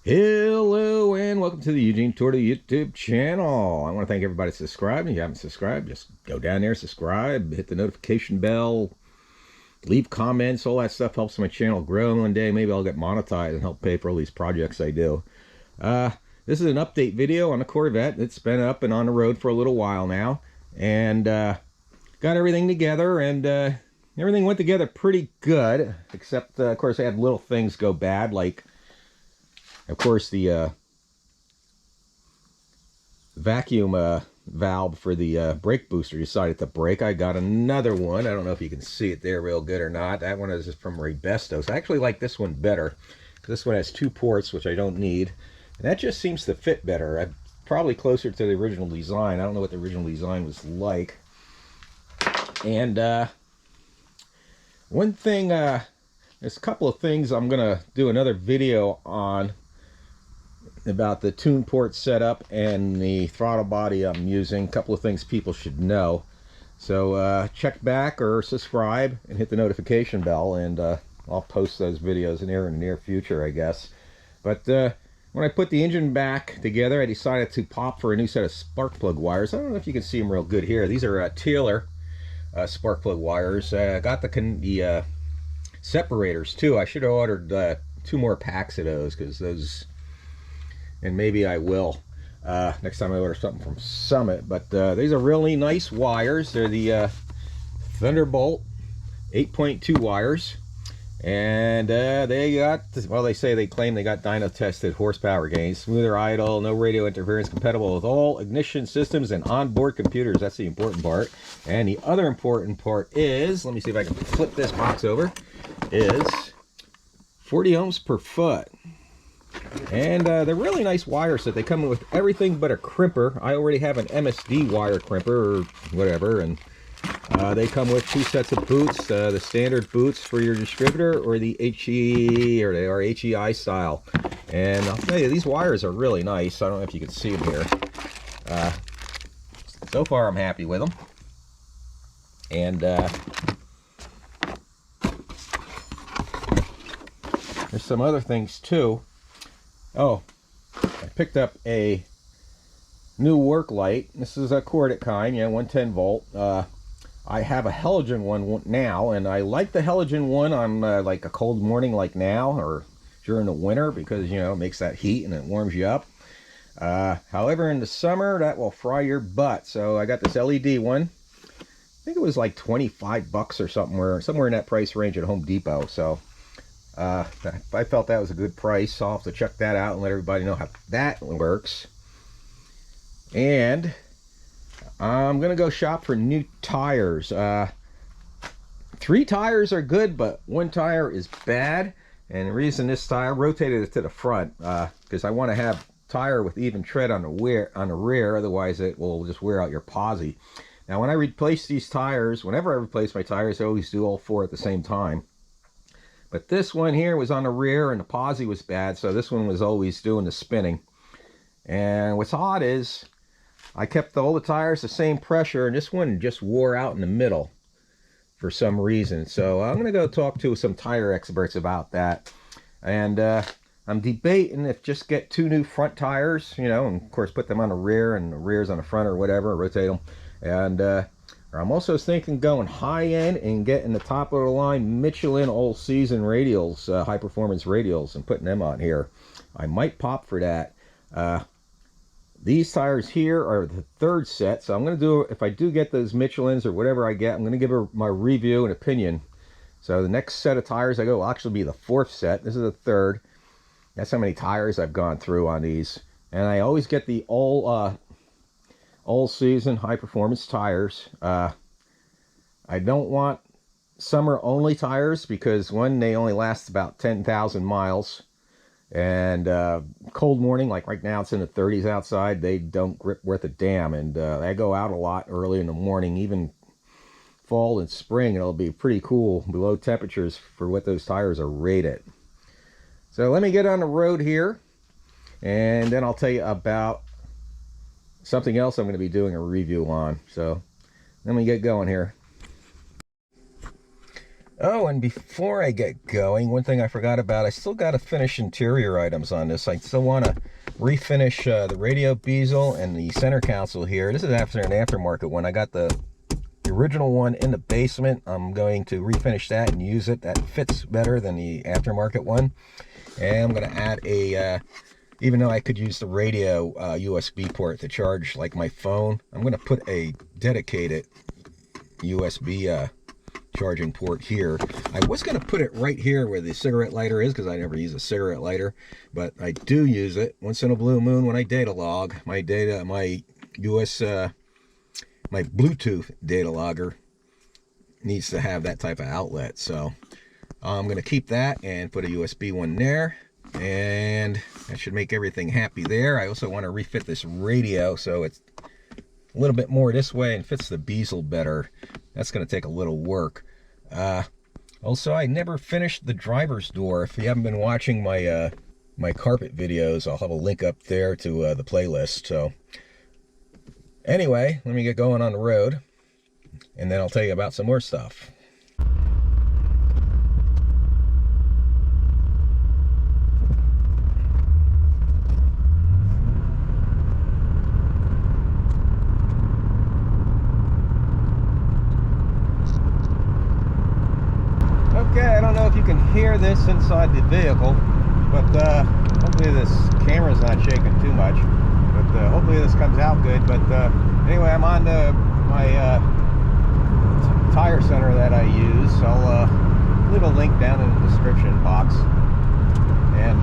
Hello and welcome to the Eugene Tour YouTube channel. I want to thank everybody subscribing. If you haven't subscribed, just go down there, subscribe, hit the notification bell, leave comments. All that stuff helps my channel grow. One day maybe I'll get monetized and help pay for all these projects I do. This is an update video on the Corvette. It's been up and on the road for a little while now, and got everything together, and everything went together pretty good, except of course I had little things go bad, like of course the vacuum valve for the brake booster decided to break. I got another one. I don't know if you can see it there real good or not. That one is from Rebestos. I actually like this one better. This one has two ports, which I don't need. And that just seems to fit better. I'm probably closer to the original design. I don't know what the original design was like. And one thing, there's a couple of things I'm going to do another video on about the tune port setup and the throttle body I'm using. A couple of things people should know. So check back or subscribe and hit the notification bell, and I'll post those videos in the near future, I guess. But when I put the engine back together, I decided to pop for a new set of spark plug wires. I don't know if you can see them real good here. These are Taylor spark plug wires. I got the separators too. I should have ordered 2 more packs of those, because those, and maybe I will next time I order something from Summit. But these are really nice wires. They're the Thunderbolt 8.2 wires, and they got, well, they claim they got dyno tested horsepower gains, smoother idle, no radio interference, compatible with all ignition systems and onboard computers. That's the important part. And the other important part is, let me see if I can flip this box over, is 40 ohms per foot. And they're really nice wires that they come with everything but a crimper. I already have an MSD wire crimper or whatever, and they come with 2 sets of boots, the standard boots for your distributor, or the HE, or they are HEI style. And I'll tell you, these wires are really nice. I don't know if you can see them here. So far I'm happy with them. And there's some other things too. Oh, I picked up a new work light. This is a Corvette kind, 110 volt. I have a halogen one now, and I like the halogen one on like a cold morning like now, or during the winter, because it makes that heat and it warms you up. However, in the summer that will fry your butt. So I got this LED one. I think it was like 25 bucks or somewhere in that price range at Home Depot. So I felt that was a good price. I'll have to check that out and let everybody know how that works. And I'm gonna go shop for new tires. 3 tires are good, but 1 tire is bad. And the reason this tire, rotated it to the front, because I want to have tire with even tread on the rear, otherwise it will just wear out your posi. Now when I replace these tires, whenever I replace my tires, I always do all 4 at the same time. But this one here was on the rear and the posi was bad, so this one was always doing the spinning. And what's odd is I kept all the tires the same pressure, and this one just wore out in the middle for some reason. So I'm going to go talk to some tire experts about that. And I'm debating if just get 2 new front tires, and of course put them on the rear and the rears on the front or whatever, rotate them. And I'm also thinking going high-end and getting the top-of-the-line Michelin all-season radials, high-performance radials, and putting them on here. I might pop for that. These tires here are the 3rd set, so I'm going to do, if I do get those Michelins or whatever I get, I'm going to give her my review and opinion. So the next set of tires I go will actually be the 4th set. This is the 3rd. That's how many tires I've gone through on these. And I always get the all-season high-performance tires. I don't want summer-only tires, because one, they only last about 10,000 miles. And cold morning, like right now it's in the 30s outside, they don't grip worth a damn. And I go out a lot early in the morning, even fall and spring, it'll be pretty cool below temperatures for what those tires are rated. So let me get on the road here, and then I'll tell you about something else I'm going to be doing a review on. So let me get going here. Oh, and before I get going, one thing I forgot about, I still got to finish interior items on this. I still want to refinish the radio bezel and the center console here. This is after an aftermarket one. I got the original one in the basement. I'm going to refinish that and use it. That fits better than the aftermarket one. And I'm going to add a, even though I could use the radio USB port to charge like my phone, I'm going to put a dedicated USB charging port here. I was going to put it right here where the cigarette lighter is because I never use a cigarette lighter, but I do use it once in a blue moon when I data log. My Bluetooth data logger needs to have that type of outlet, so I'm going to keep that and put a USB one there, and that should make everything happy there. I also want to refit this radio so it's a little bit more this way and fits the bezel better. That's going to take a little work. Also, I never finished the driver's door. If you haven't been watching my my carpet videos, I'll have a link up there to the playlist. So anyway, let me get going on the road, and then I'll tell you about some more stuff. Okay, I don't know if you can hear this inside the vehicle, but hopefully this camera's not shaking too much. But hopefully this comes out good. But anyway, I'm on my tire center that I use. I'll leave a link down in the description box. And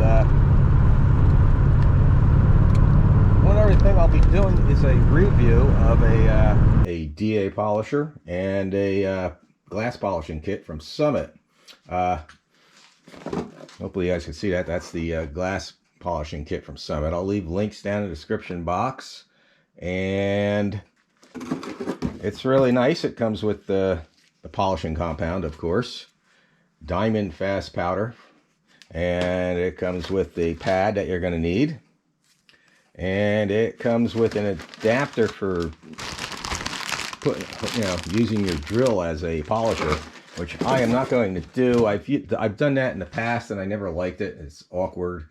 one other thing I'll be doing is a review of a DA polisher and a glass polishing kit from Summit. Hopefully you guys can see that. That's the glass polishing kit from Summit. I'll leave links down in the description box, and it's really nice. It comes with the polishing compound, of course, diamond fast powder, and it comes with the pad that you're going to need, and it comes with an adapter for using your drill as a polisher, which I am not going to do. I've done that in the past and I never liked it. It's awkward,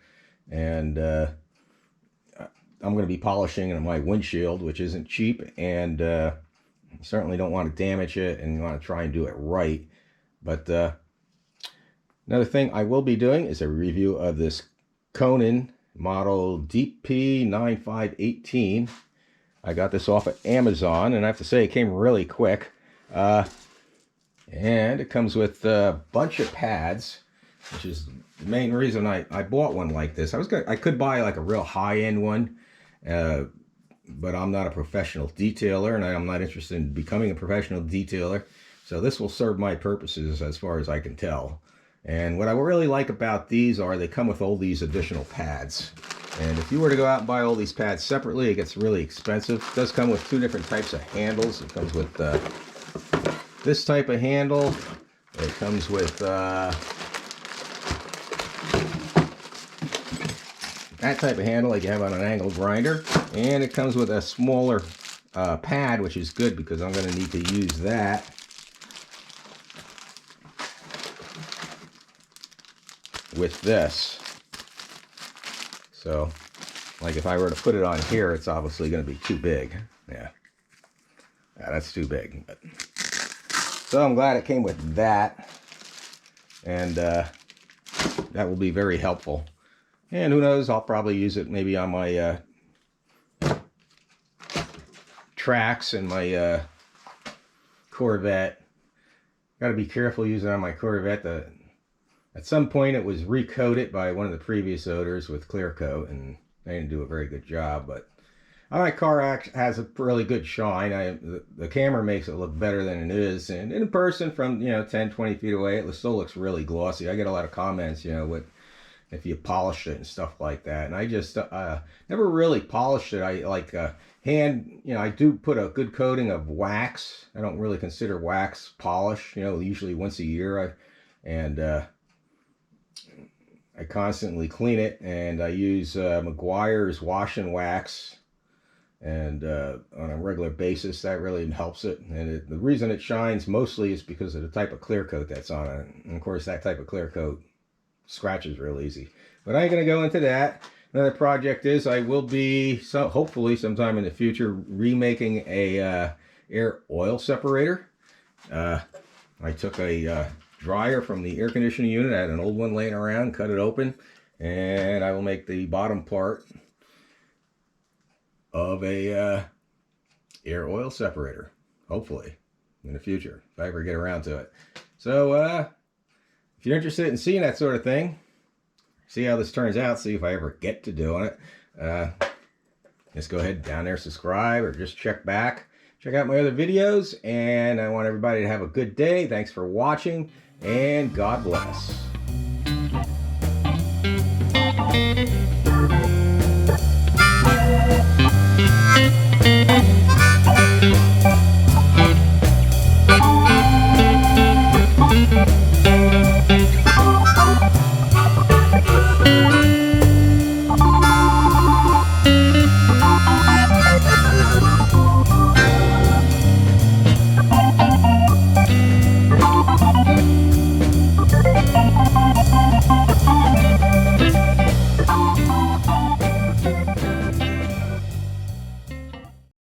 and I'm going to be polishing my windshield, which isn't cheap, and certainly don't want to damage it, and you want to try and do it right. But another thing I will be doing is a review of this Conan model DP9518. I got this off of Amazon, and I have to say it came really quick. And it comes with a bunch of pads, which is the main reason I bought one like this. I could buy like a real high-end one, but I'm not a professional detailer, and I'm not interested in becoming a professional detailer. So this will serve my purposes as far as I can tell. And what I really like about these are they come with all these additional pads. And if you were to go out and buy all these pads separately, it gets really expensive. It does come with two different types of handles. It comes with this type of handle. It comes with that type of handle like you have on an angle grinder. And it comes with a smaller pad, which is good because I'm going to need to use that. With this. So, like if I were to put it on here, it's obviously going to be too big. Yeah, that's too big. But so I'm glad it came with that, and that will be very helpful. And who knows, I'll probably use it maybe on my tracks and my Corvette. Got to be careful using it on my Corvette. At some point it was recoated by one of the previous owners with clear coat, and they didn't do a very good job. But my car has a really good shine. The camera makes it look better than it is, and in person from 10, 20 feet away, it still looks really glossy. I get a lot of comments, if you polish it and stuff like that, and I just never really polished it. I like I do put a good coating of wax. I don't really consider wax polish, usually once a year. I constantly clean it, and I use Meguiar's wash and wax and on a regular basis, that really helps it. And the reason it shines mostly is because of the type of clear coat that's on it. And of course, that type of clear coat scratches real easy. But I ain't going to go into that. Another project is I will be, hopefully sometime in the future, remaking a air oil separator. I took a dryer from the air conditioning unit. I had an old one laying around, cut it open, and I will make the bottom part of a air oil separator, hopefully in the future, if I ever get around to it. So if you're interested in seeing that sort of thing, see how this turns out, see if I ever get to doing it, just go ahead down there, subscribe, or just check out my other videos. And I want everybody to have a good day. Thanks for watching, and God bless.